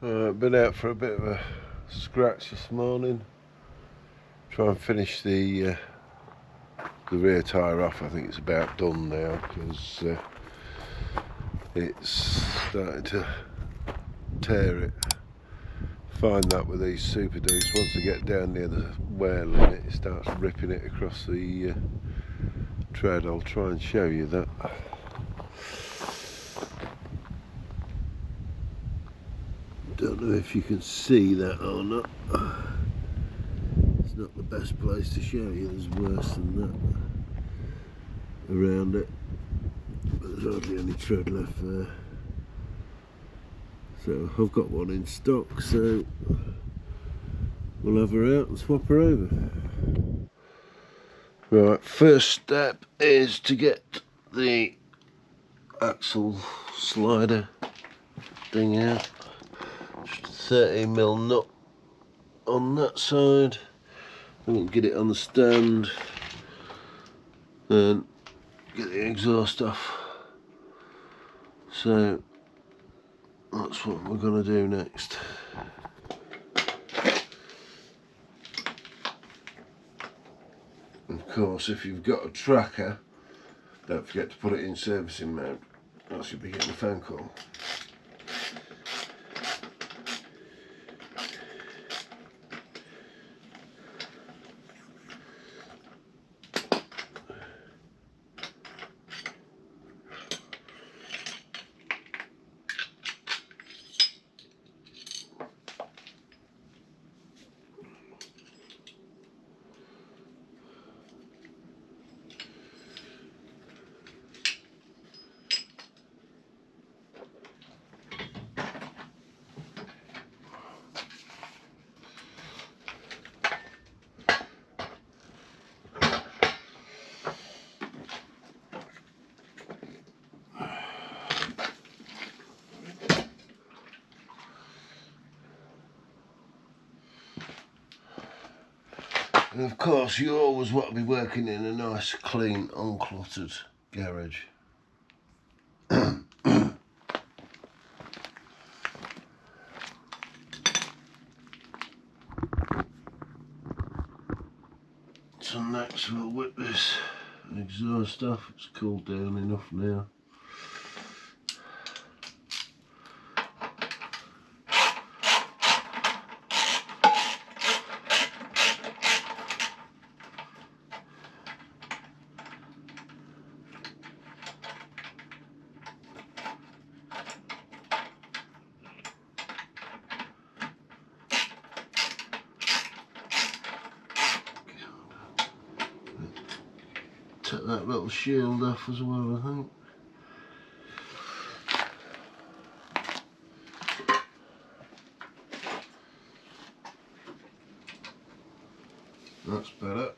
Been out for a bit of a scratch this morning. Try and finish the rear tyre off. I think it's about done now because it's starting to tear it. Find that with these Superdukes, once they get down near the wear limit, it starts ripping it across the tread. I'll try and show you that. Don't know if you can see that or not. It's not the best place to show you, there's worse than that around it, but there's hardly any tread left there. So I've got one in stock, so we'll have her out and swap her over. Right, first step is to get the axle slider thing out. Just a 13mm nut on that side. And we'll get it on the stand and get the exhaust off. So that's what we're going to do next. Of course, if you've got a tracker, don't forget to put it in servicing mode, else you'll be getting a phone call. And of course, you always want to be working in a nice, clean, uncluttered garage. So next we'll whip this exhaust off. It's cooled down enough now. Take that little shield off as well, I think. That's better.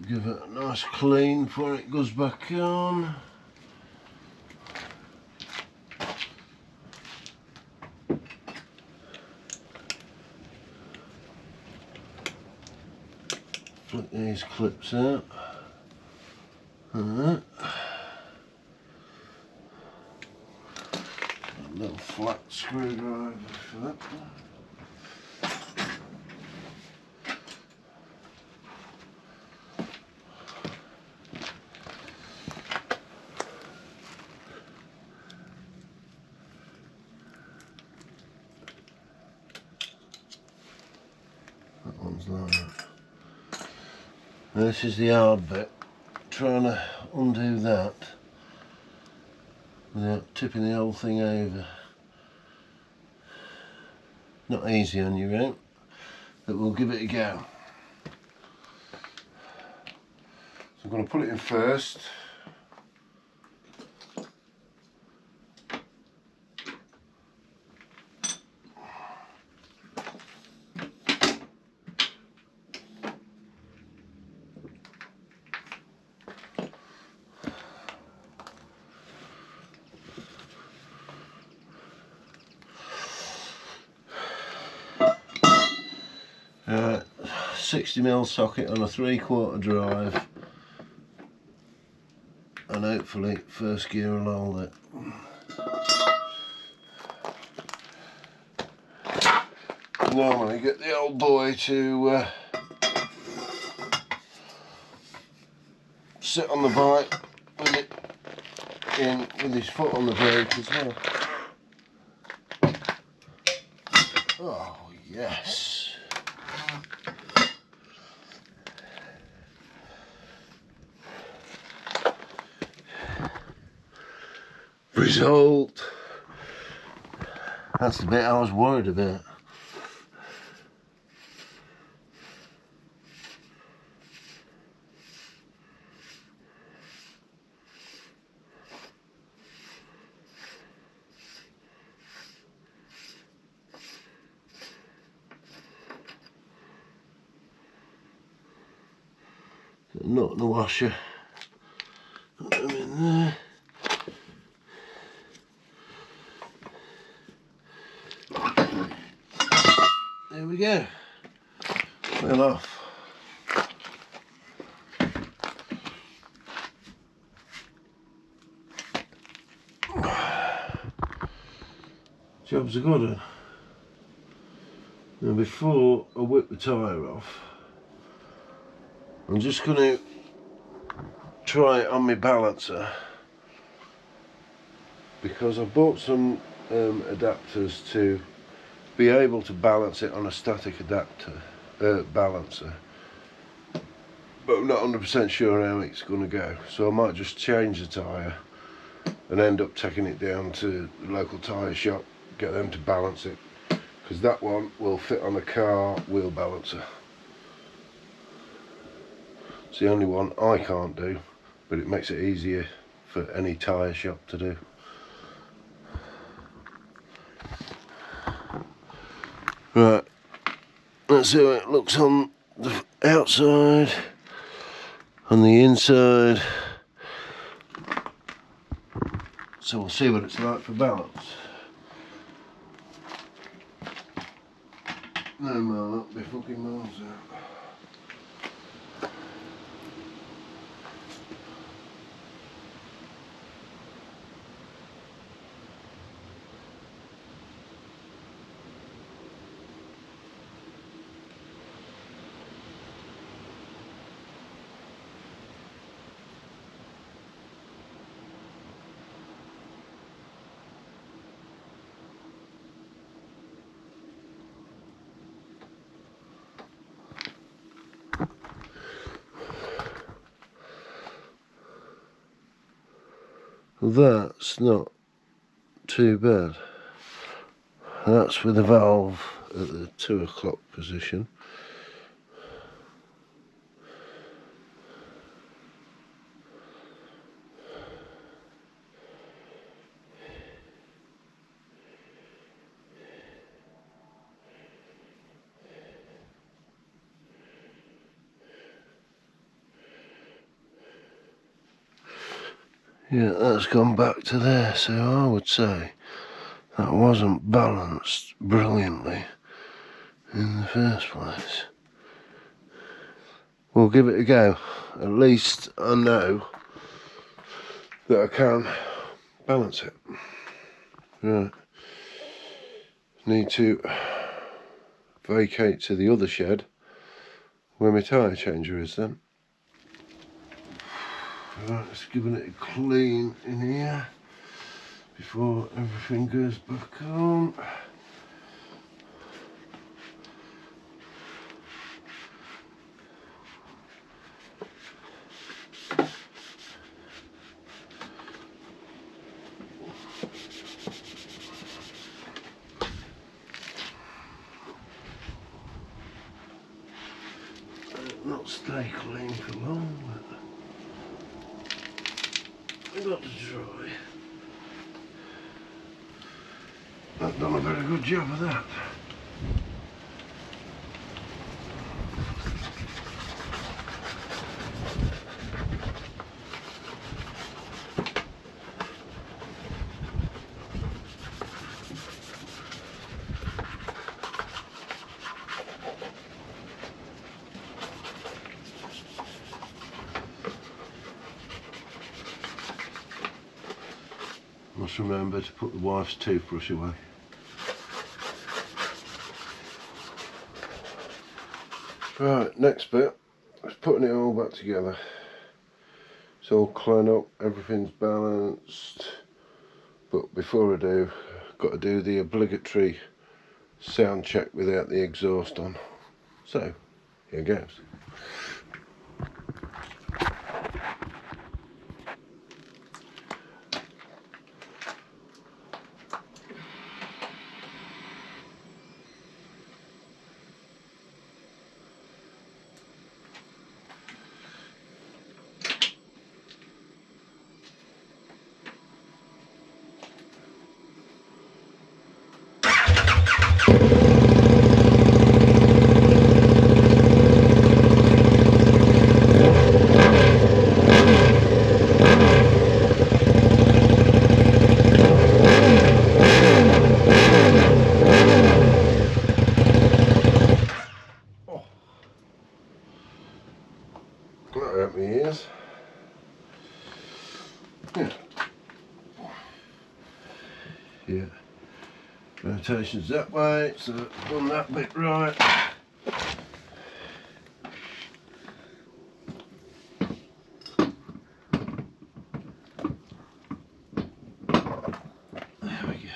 Give it a nice clean before it goes back on. Flick these clips out. Alright. A little flat screwdriver for that. That one's like that. This is the hard bit. Trying to undo that without tipping the whole thing over. Not easy on your own, but we'll give it a go. So I'm going to put it in first. Alright, 60mm socket on a 3/4 drive, and hopefully first gear will hold it. Normally get the old boy to sit on the bike with it in with his foot on the brake as well. Oh yes. Result. That's the bit I was worried about. Not the washer. Put them in there. There we go. Fell off. Job's a good one. Now before I whip the tyre off, I'm just going to try it on my balancer, because I bought some adapters to be able to balance it on a static balancer, but I'm not 100% sure how it's going to go, so I might just change the tyre and end up taking it down to the local tyre shop, get them to balance it, because that one will fit on a car wheel balancer. It's the only one I can't do, but it makes it easier for any tyre shop to do. Right, that's how it looks on the outside, on the inside. So we'll see what it's like for balance. No man, that'll be fucking miles out. That's not too bad. That's with the valve at the 2 o'clock position. Yeah, that's gone back to there, so I would say that wasn't balanced brilliantly in the first place. We'll give it a go. At least I know that I can balance it. Right. Need to vacate to the other shed where my tyre changer is then. Right, just giving it a clean in here before everything goes back on. Not stay clean for long, but I've got to dry. I've done a very good job of that. Must remember to put the wife's toothbrush away. Right, next bit is putting it all back together. It's all clean up, everything's balanced. But before I do, I've got to do the obligatory sound check without the exhaust on. So, here goes. That hurt my ears. Yeah. Rotation's that way, so I've done that bit right. There we go.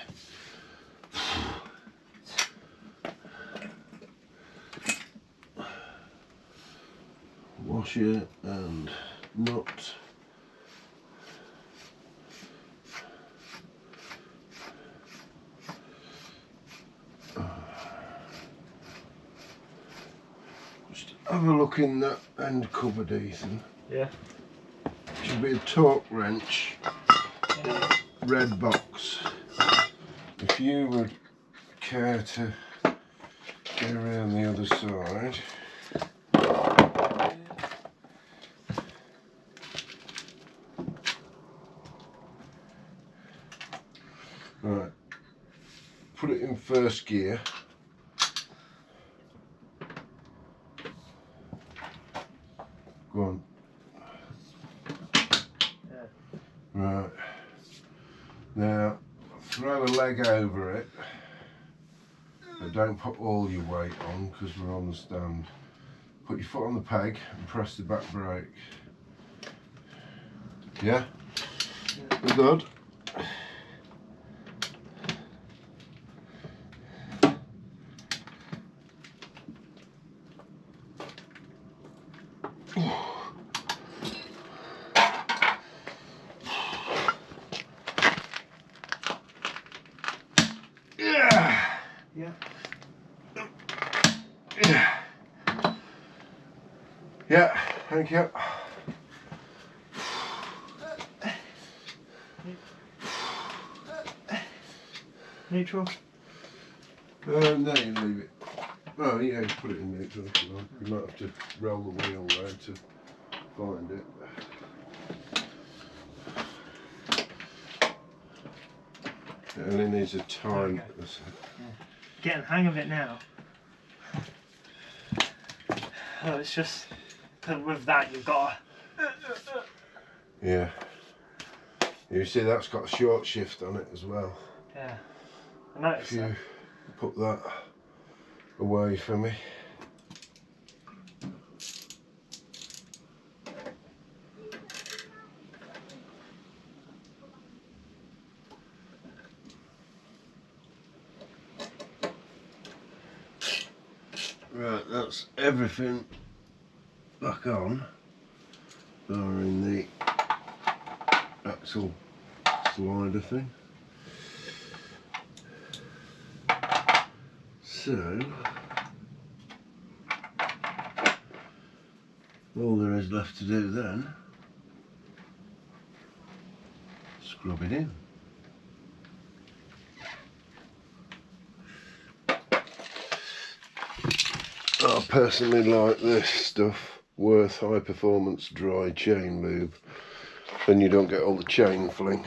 Washer and nut. Just have a look in that end cupboard, Ethan. Yeah. Should be a torque wrench, red box. If you would care to get around the other side. Right, put it in first gear. Go on. Yeah. Right. Now, throw a leg over it, but don't put all your weight on because we're on the stand. Put your foot on the peg and press the back brake. Yeah? We're good? Yeah. Yeah. Yeah. Yeah, thank you. Neutral? No, you leave it. Oh, yeah, put it in neutral if you like. You might have to roll the wheel round to find it. It only needs a time. Okay. Getting the hang of it now. Oh, it's just because with that you've got to... Yeah. You see that's got a short shift on it as well. Yeah, I noticed If you that. put that away for me. Right, that's everything back on, barring the axle slider thing. So, all there is left to do then, scrub it in. I personally like this stuff, Worth High Performance Dry Chain Lube, then you don't get all the chain fling.